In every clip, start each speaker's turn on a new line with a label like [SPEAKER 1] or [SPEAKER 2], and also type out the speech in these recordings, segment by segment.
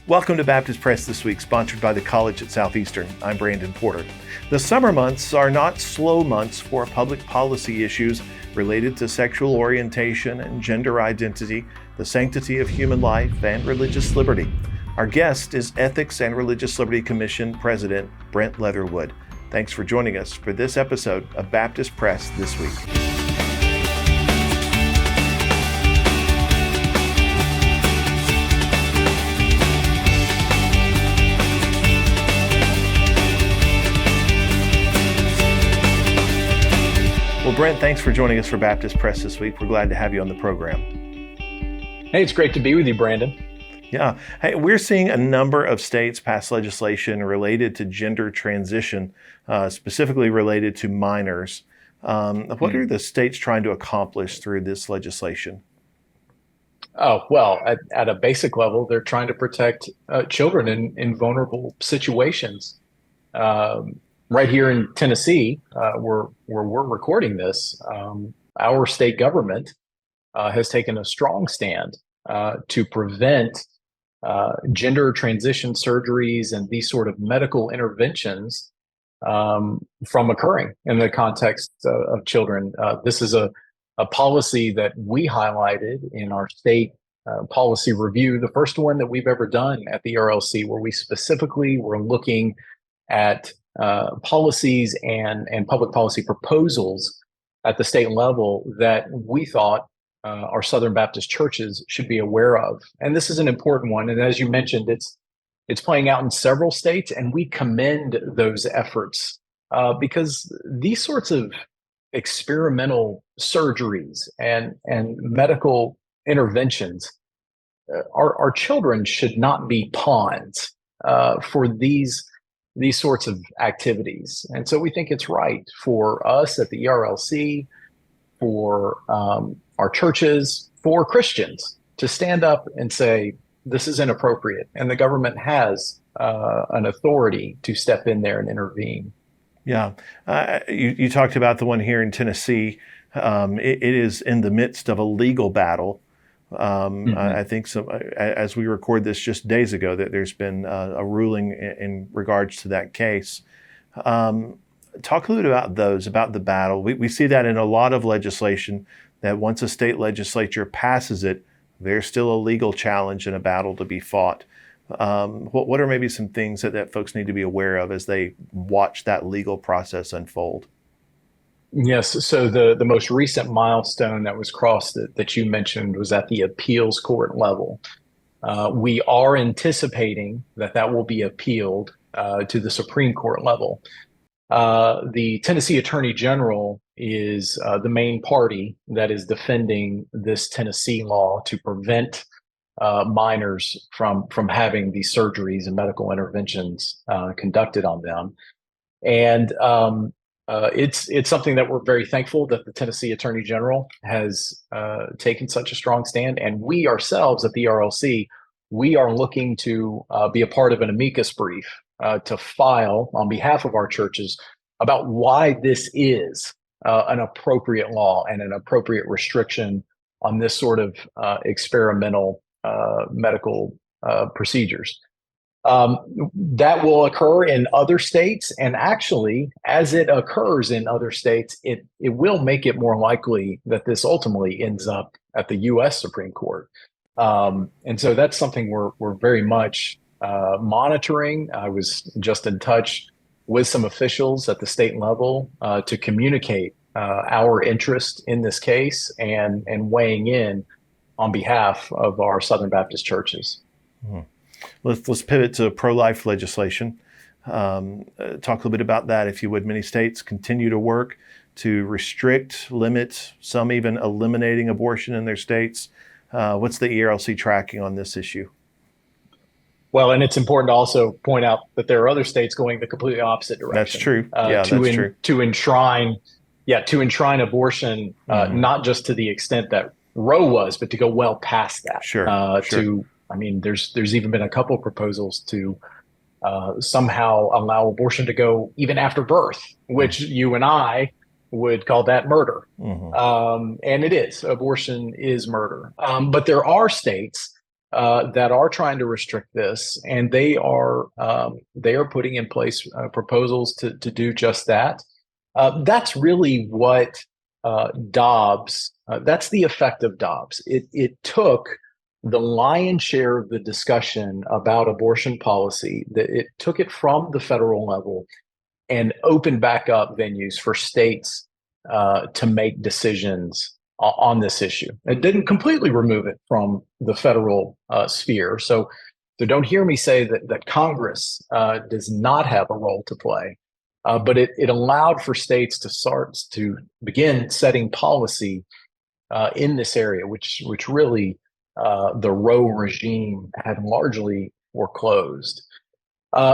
[SPEAKER 1] Welcome to Baptist Press This Week, sponsored by the College at Southeastern. I'm Brandon Porter. The summer months are not slow months for public policy issues related to sexual orientation and gender identity, the sanctity of human life, and religious liberty. Our guest is Ethics and Religious Liberty Commission President Brent Leatherwood. Thanks for joining us for this episode of Baptist Press This Week. Well, Brent, thanks for joining us for Baptist Press This Week. We're glad to have you on the program.
[SPEAKER 2] Hey, it's great to be with you, Brandon.
[SPEAKER 1] Yeah. Hey, we're seeing a number of states pass legislation related to gender transition, specifically related to minors. What are the states trying to accomplish through this legislation?
[SPEAKER 2] Oh, well, at a basic level, they're trying to protect children in vulnerable situations. Right here in Tennessee, where we're recording this, our state government has taken a strong stand to prevent gender transition surgeries and these sort of medical interventions from occurring in the context of children. This is a policy that we highlighted in our state policy review, the first one that we've ever done at the ERLC, where we specifically were looking at policies and public policy proposals at the state level that we thought our Southern Baptist churches should be aware of. And this is an important one. And as you mentioned, it's playing out in several states, and we commend those efforts because these sorts of experimental surgeries and medical interventions, our children should not be pawns for these sorts of activities. And so we think it's right for us at the ERLC, for our churches, for Christians to stand up and say, this is inappropriate. And the government has an authority to step in there and intervene.
[SPEAKER 1] Yeah. You talked about the one here in Tennessee. It is in the midst of a legal battle. I think as we record this just days ago, that there's been a ruling in regards to that case. Talk a little bit about the battle. We see that in a lot of legislation, that once a state legislature passes it, there's still a legal challenge and a battle to be fought. What are maybe some things that folks need to be aware of as they watch that legal process unfold?
[SPEAKER 2] Yes. So the most recent milestone that was crossed that you mentioned was at the appeals court level. We are anticipating that will be appealed to the Supreme Court level. The Tennessee Attorney General is the main party that is defending this Tennessee law to prevent minors from having these surgeries and medical interventions conducted on them. And it's something that we're very thankful that the Tennessee Attorney General has taken such a strong stand. And we ourselves at the ERLC, we are looking to be a part of an amicus brief to file on behalf of our churches about why this is an appropriate law and an appropriate restriction on this sort of experimental medical procedures. That will occur in other states, and actually, as it occurs in other states, it will make it more likely that this ultimately ends up at the U.S. Supreme Court. And so that's something we're very much monitoring. I was just in touch with some officials at the state level to communicate our interest in this case and weighing in on behalf of our Southern Baptist churches.
[SPEAKER 1] Mm-hmm. Let's pivot to pro-life legislation. Talk a little bit about that, if you would. Many states continue to work to restrict, limit, some even eliminating abortion in their states. What's the ERLC tracking on this issue?
[SPEAKER 2] Well, and it's important to also point out that there are other states going the completely opposite direction.
[SPEAKER 1] That's true. That's true.
[SPEAKER 2] To enshrine abortion, not just to the extent that Roe was, but to go well past that.
[SPEAKER 1] Sure.
[SPEAKER 2] There's even been a couple of proposals to somehow allow abortion to go even after birth, which you and I would call that murder. And it is. Abortion is murder. But there are states that are trying to restrict this, and they are putting in place proposals to do just that. That's really what Dobbs. That's the effect of Dobbs. It took the lion's share of the discussion about abortion policy. That it took it from the federal level and opened back up venues for states to make decisions on this issue. It didn't completely remove it from the federal sphere. So don't hear me say that Congress does not have a role to play, but it allowed for states to begin setting policy in this area, which really the Roe regime had largely foreclosed.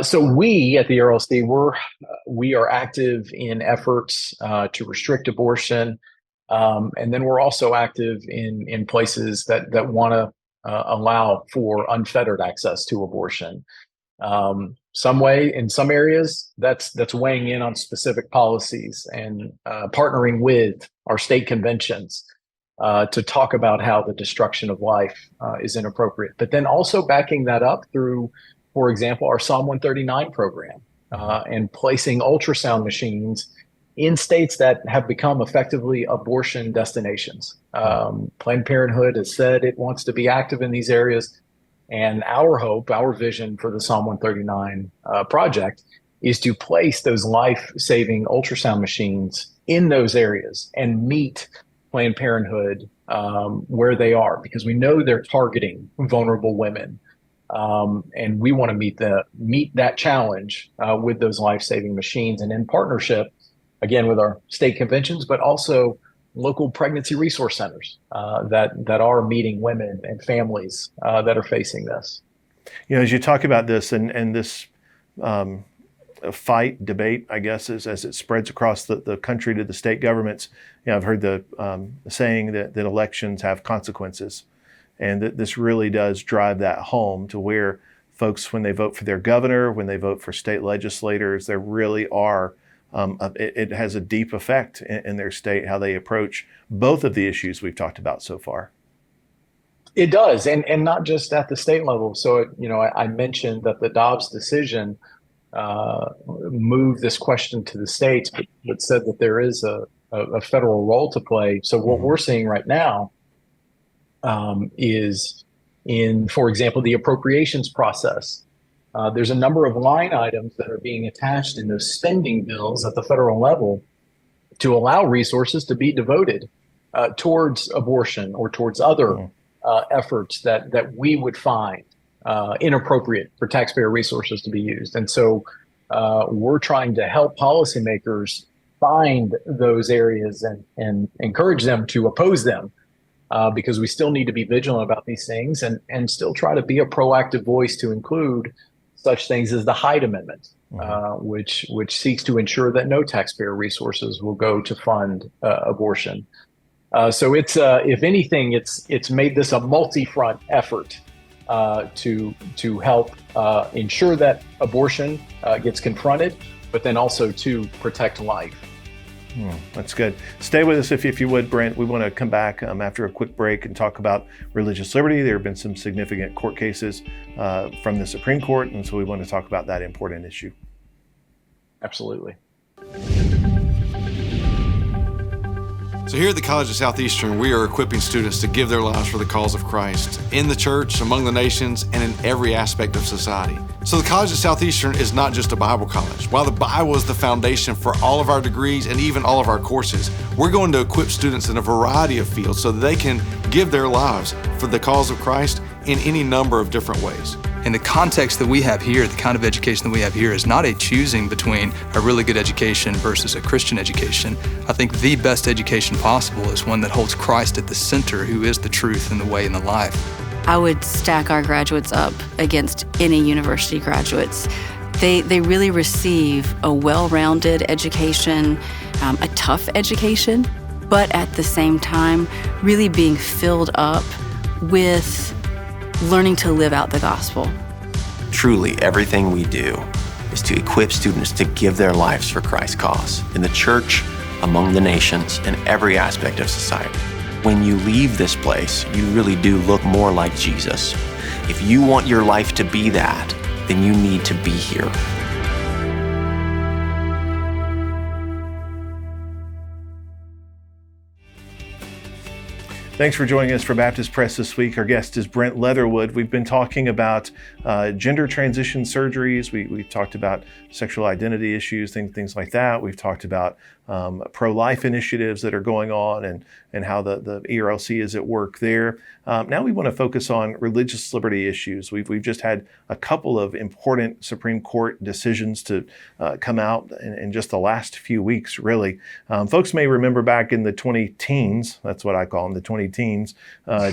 [SPEAKER 2] So we at the ERLC, we are active in efforts to restrict abortion. And then we're also active in places that want to allow for unfettered access to abortion. In some areas, that's weighing in on specific policies and partnering with our state conventions to talk about how the destruction of life is inappropriate. But then also backing that up through, for example, our Psalm 139 program and placing ultrasound machines in states that have become effectively abortion destinations. Planned Parenthood has said it wants to be active in these areas. And our hope, our vision for the Psalm 139 project is to place those life-saving ultrasound machines in those areas and meet Planned Parenthood where they are, because we know they're targeting vulnerable women. And we want to meet that challenge with those life-saving machines, and in partnership, again, with our state conventions, but also local pregnancy resource centers that are meeting women and families that are facing this.
[SPEAKER 1] As you talk about this and this debate, I guess, as it spreads across the country to the state governments, I've heard the saying that elections have consequences, and that this really does drive that home to where folks, when they vote for their governor, when they vote for state legislators, there really are it has a deep effect in their state, how they approach both of the issues we've talked about so far.
[SPEAKER 2] It does, and not just at the state level. So, I mentioned that the Dobbs decision moved this question to the states, but said that there is a federal role to play. So what we're seeing right now is in, for example, the appropriations process. There's a number of line items that are being attached in those spending bills at the federal level to allow resources to be devoted towards abortion or towards other efforts that we would find inappropriate for taxpayer resources to be used. And so we're trying to help policymakers find those areas and encourage them to oppose them, because we still need to be vigilant about these things and still try to be a proactive voice to include such things as the Hyde Amendment, which seeks to ensure that no taxpayer resources will go to fund abortion. So it's if anything, it's made this a multi-front effort to help ensure that abortion gets confronted, but then also to protect life.
[SPEAKER 1] That's good. Stay with us if you would, Brent. We want to come back after a quick break and talk about religious liberty. There have been some significant court cases from the Supreme Court, and so we want to talk about that important issue.
[SPEAKER 2] Absolutely.
[SPEAKER 3] So here at the College of Southeastern, we are equipping students to give their lives for the cause of Christ in the church, among the nations, and in every aspect of society. So the College of Southeastern is not just a Bible college. While the Bible is the foundation for all of our degrees and even all of our courses, we're going to equip students in a variety of fields so that they can give their lives for the cause of Christ in any number of different ways.
[SPEAKER 4] In the context that we have here, the kind of education that we have here is not a choosing between a really good education versus a Christian education. I think the best education possible is one that holds Christ at the center, who is the truth and the way and the life.
[SPEAKER 5] I would stack our graduates up against any university graduates. They really receive a well-rounded education, a tough education, but at the same time, really being filled up with learning to live out the gospel.
[SPEAKER 6] Truly, everything we do is to equip students to give their lives for Christ's cause, in the church, among the nations, in every aspect of society. When you leave this place, you really do look more like Jesus. If you want your life to be that, then you need to be here.
[SPEAKER 1] Thanks for joining us for Baptist Press this week. Our guest is Brent Leatherwood. We've been talking about gender transition surgeries. We've talked about sexual identity issues, things like that. We've talked about pro-life initiatives that are going on and how the ERLC is at work there. Now we want to focus on religious liberty issues. We've just had a couple of important Supreme Court decisions to come out in just the last few weeks, really. Folks may remember back in the 20-teens, that's what I call them, the 20-teens,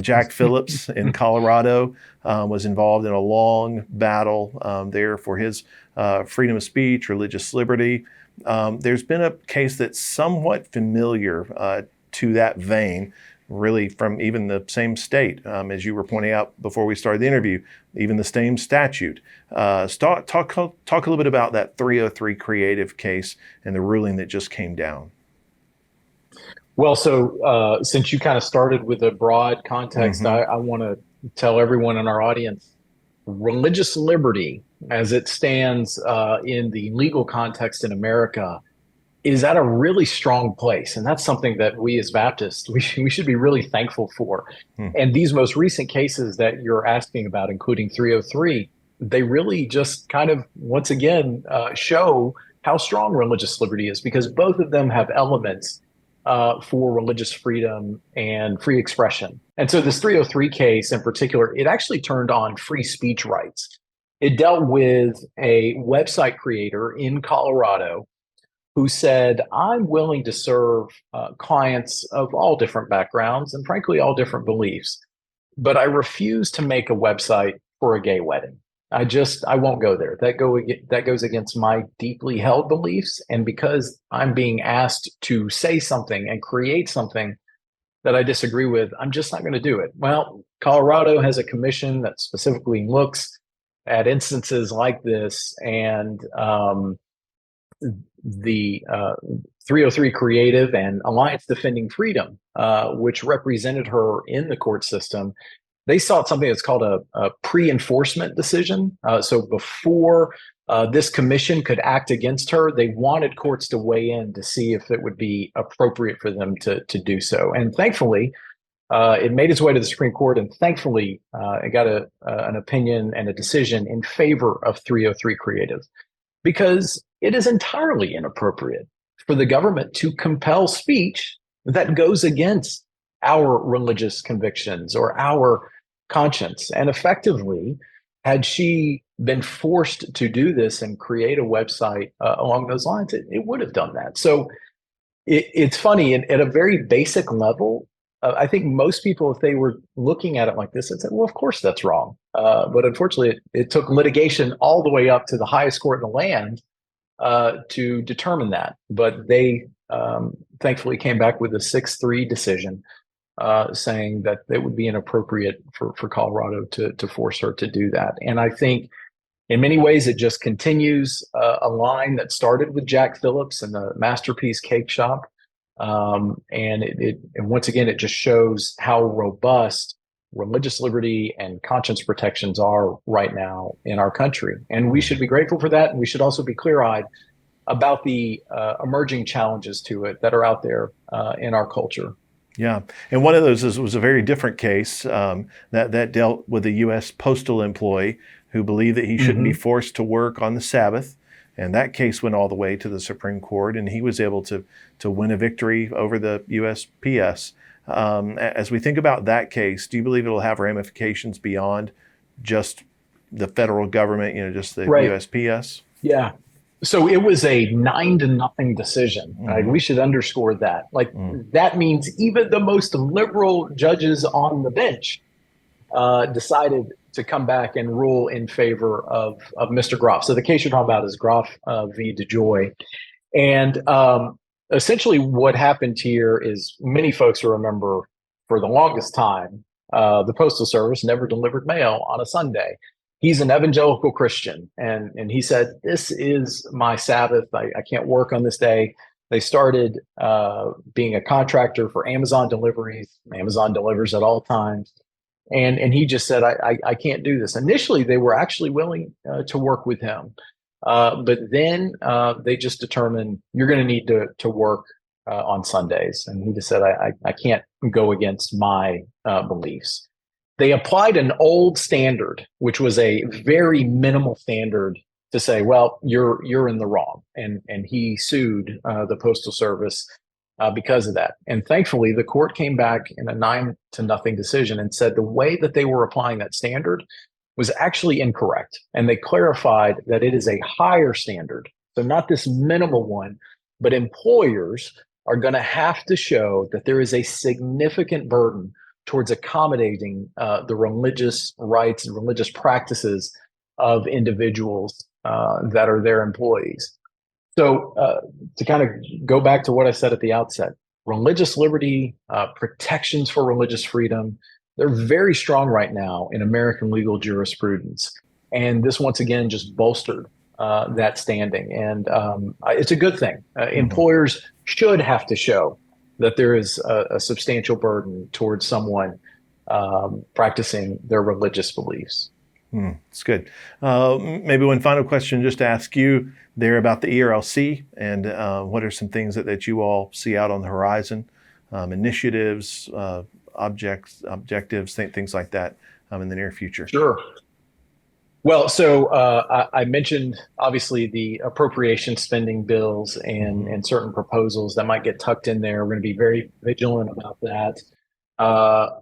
[SPEAKER 1] Jack Phillips in Colorado was involved in a long battle there for his freedom of speech, religious liberty. There's been a case that's somewhat familiar to that vein, really from even the same state, as you were pointing out before we started the interview, even the same statute. Talk a little bit about that 303 Creative case and the ruling that just came down.
[SPEAKER 2] Well, so since you kind of started with a broad context, I want to tell everyone in our audience, religious liberty, as it stands in the legal context in America, is at a really strong place. And that's something that we as Baptists, we should be really thankful for. And these most recent cases that you're asking about, including 303, they really just kind of, once again, show how strong religious liberty is, because both of them have elements for religious freedom and free expression. And so this 303 case in particular, it actually turned on free speech rights. It dealt with a website creator in Colorado who said, I'm willing to serve clients of all different backgrounds and frankly, all different beliefs, but I refuse to make a website for a gay wedding. I won't go there. That goes against my deeply held beliefs. And because I'm being asked to say something and create something that I disagree with, I'm just not going to do it. Well, Colorado has a commission that specifically looks at instances like this, and the 303 Creative and Alliance Defending Freedom, which represented her in the court system, they sought something that's called a pre-enforcement decision. So before this commission could act against her, they wanted courts to weigh in to see if it would be appropriate for them to do so. And thankfully, it made its way to the Supreme Court, and thankfully, it got an opinion and a decision in favor of 303 Creative, because it is entirely inappropriate for the government to compel speech that goes against our religious convictions or our conscience. And effectively, had she been forced to do this and create a website along those lines, it would have done that. So it's funny, at a very basic level, I think most people, if they were looking at it like this, would say, well, of course that's wrong. But unfortunately, it took litigation all the way up to the highest court in the land to determine that. But they thankfully came back with a 6-3 decision saying that it would be inappropriate for Colorado to force her to do that. And I think in many ways, it just continues a line that started with Jack Phillips and the Masterpiece Cake Shop. And once again, it just shows how robust religious liberty and conscience protections are right now in our country. And we should be grateful for that. And we should also be clear-eyed about the emerging challenges to it that are out there in our culture.
[SPEAKER 1] Yeah, and one of those was a very different case that dealt with a U.S. postal employee who believed that he shouldn't be forced to work on the Sabbath. And that case went all the way to the Supreme Court, and he was able to win a victory over the USPS. As we think about that case, do you believe it'll have ramifications beyond just the federal government, just the USPS?
[SPEAKER 2] Yeah. So it was a 9-0 decision. Right? We should underscore that. That means even the most liberal judges on the bench decided to come back and rule in favor of Mr. Groff. So the case you're talking about is Groff v. DeJoy. And essentially what happened here is many folks remember for the longest time, the Postal Service never delivered mail on a Sunday. He's an evangelical Christian, and he said, this is my Sabbath. I can't work on this day. They started being a contractor for Amazon deliveries. Amazon delivers at all times. And he just said, I can't do this. Initially, they were actually willing to work with him. But then they just determined you're going to need to work on Sundays. And he just said, I can't go against my beliefs. They applied an old standard, which was a very minimal standard to say, well, you're in the wrong. And he sued the Postal Service because of that. And thankfully, the court came back in a 9-0 decision and said the way that they were applying that standard was actually incorrect. And they clarified that it is a higher standard. So not this minimal one, but employers are going to have to show that there is a significant burden towards accommodating the religious rights and religious practices of individuals that are their employees. So to kind of go back to what I said at the outset, religious liberty, protections for religious freedom, they're very strong right now in American legal jurisprudence. And this, once again, just bolstered that standing. And it's a good thing. Employers should have to show that there is a substantial burden towards someone practicing their religious beliefs.
[SPEAKER 1] It's good. Maybe one final question just to ask you there about the ERLC and what are some things that you all see out on the horizon, initiatives, objectives, things like that in the near future?
[SPEAKER 2] Sure. Well, so I mentioned obviously the appropriation spending bills and certain proposals that might get tucked in there. We're going to be very vigilant about that.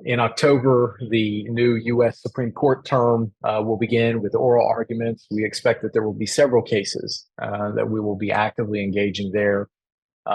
[SPEAKER 2] In October, the new U.S. Supreme Court term will begin with oral arguments. We expect that there will be several cases that we will be actively engaging there.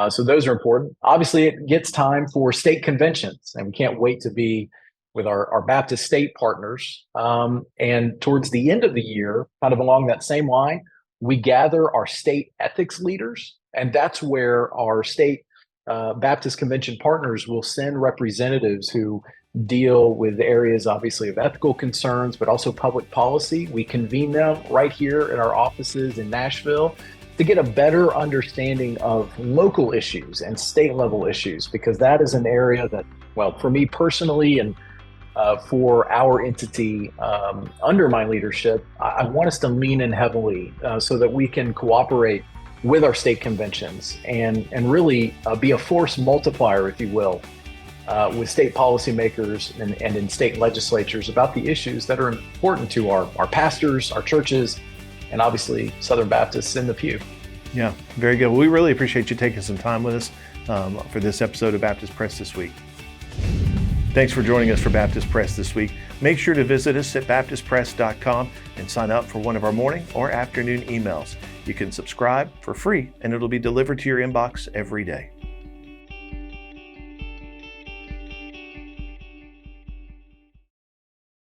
[SPEAKER 2] So those are important. Obviously, it gets time for state conventions, and we can't wait to be with our Baptist state partners. And towards the end of the year, kind of along that same line, we gather our state ethics leaders, and that's where our state Baptist convention partners will send representatives who deal with areas, obviously, of ethical concerns, but also public policy. We convene them right here in our offices in Nashville to get a better understanding of local issues and state level issues, because that is an area that, well, for me personally and for our entity under my leadership, I want us to lean in heavily so that we can cooperate with our state conventions and really be a force multiplier, if you will, with state policymakers and in state legislatures about the issues that are important to our pastors, our churches, and obviously Southern Baptists in the pew.
[SPEAKER 1] Yeah, very good. Well, we really appreciate you taking some time with us for this episode of Baptist Press This Week. Thanks for joining us for Baptist Press This Week. Make sure to visit us at baptistpress.com and sign up for one of our morning or afternoon emails. You can subscribe for free, and it'll be delivered to your inbox every day.